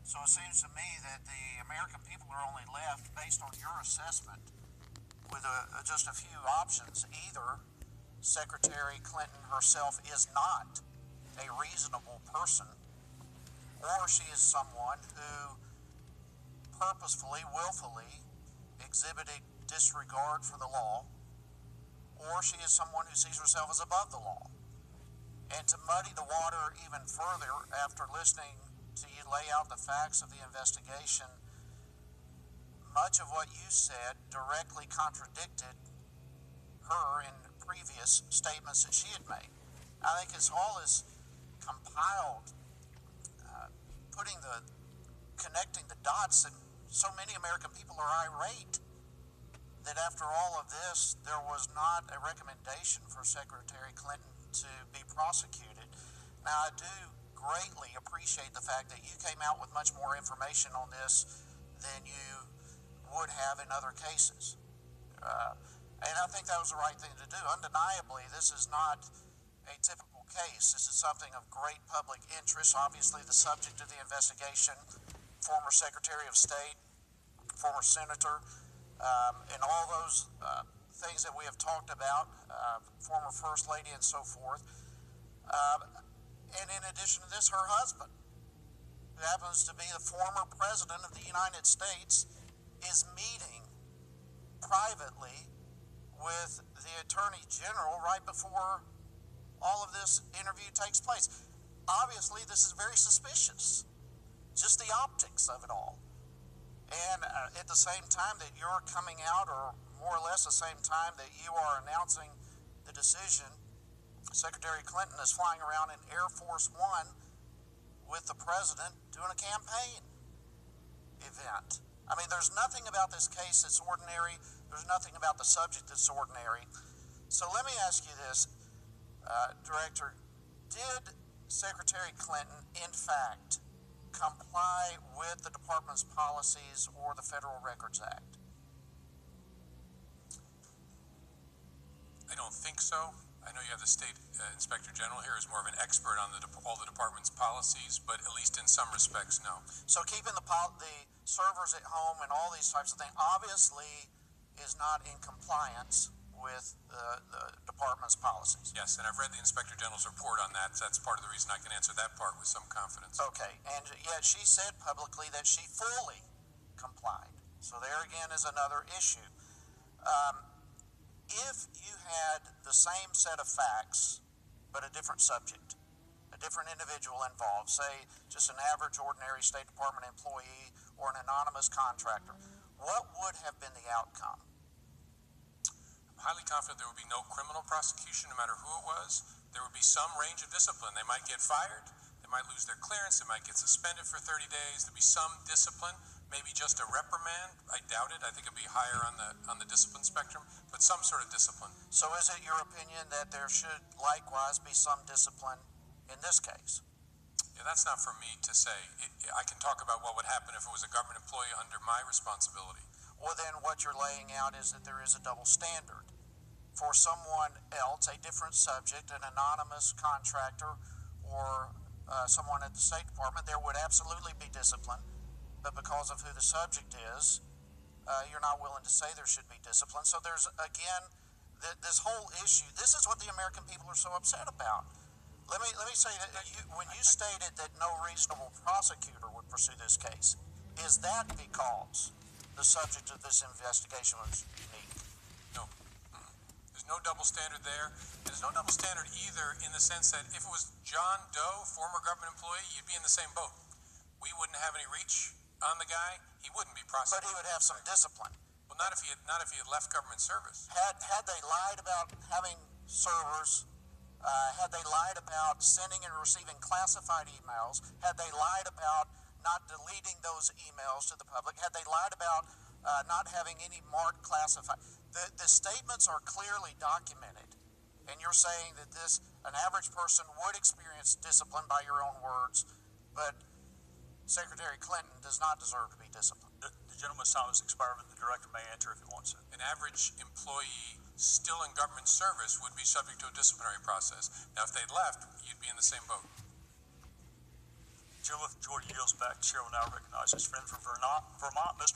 So it seems to me that the American people are only left, based on your assessment, with just a few options. Either Secretary Clinton herself is not a reasonable person, or she is someone who purposefully, willfully exhibited disregard for the law, or she is someone who sees herself as above the law. And to muddy the water even further, after listening to you lay out the facts of the investigation, much of what you said directly contradicted her in previous statements that she had made. I think it's all is compiled, connecting the dots, and so many American people are irate that after all of this, there was not a recommendation for Secretary Clinton to be prosecuted. Now, I do greatly appreciate the fact that you came out with much more information on this than you would have in other cases. And I think that was the right thing to do. Undeniably, this is not a typical case. This is something of great public interest. Obviously, the subject of the investigation, former Secretary of State, former Senator, and all those things that we have talked about, former First Lady and so forth. And in addition to this, her husband, who happens to be the former President of the United States, is meeting privately with the Attorney General right before all of this interview takes place. Obviously, this is very suspicious, just the optics of it all. And at the same time that you're coming out, or more or less the same time that you are announcing the decision, Secretary Clinton is flying around in Air Force One with the president doing a campaign event. I mean, there's nothing about this case that's ordinary. There's nothing about the subject that's ordinary. So let me ask you this, Director. Did Secretary Clinton, in fact, comply with the department's policies or the Federal Records Act? I don't think so. I know you have the State Inspector General here as more of an expert on all the department's policies, but at least in some respects, no. So keeping the servers at home and all these types of things obviously is not in compliance with the department's policies. Yes, and I've read the Inspector General's report on that. So that's part of the reason I can answer that part with some confidence. Okay, and yet she said publicly that she fully complied. So there again is another issue. If you had the same set of facts, but a different subject, a different individual involved, say just an average ordinary State Department employee or an anonymous contractor, what would have been the outcome? I'm highly confident there would be no criminal prosecution no matter who it was. There would be some range of discipline. They might get fired, they might lose their clearance, they might get suspended for 30 days, there'd be some discipline. Maybe just a reprimand. I doubt it. I think it'd be higher on the discipline spectrum, but some sort of discipline. So is it your opinion that there should likewise be some discipline in this case? Yeah, that's not for me to say. I can talk about what would happen if it was a government employee under my responsibility. Well, then what you're laying out is that there is a double standard. For someone else, a different subject, an anonymous contractor, or someone at the State Department, there would absolutely be discipline. But because of who the subject is, you're not willing to say there should be discipline. So there's, again, this whole issue. This is what the American people are so upset about. Let me say that when you stated that no reasonable prosecutor would pursue this case, is that because the subject of this investigation was unique? No. There's no double standard there. There's no double standard either in the sense that if it was John Doe, former government employee, you'd be in the same boat. We wouldn't have any reach on the guy. He wouldn't be prosecuted. But he would have some discipline. Well, not if he had left government service. Had they lied about having servers, had they lied about sending and receiving classified emails, had they lied about not deleting those emails to the public, had they lied about not having any marked classified, the statements are clearly documented. And you're saying that an average person would experience discipline by your own words, but Secretary Clinton does not deserve to be disciplined. The gentleman's time has expired, but the director may answer if he wants to. An average employee still in government service would be subject to a disciplinary process. Now, if they'd left, you'd be in the same boat. Chair yields back. Chair will now recognize his friend from Vermont, Mr.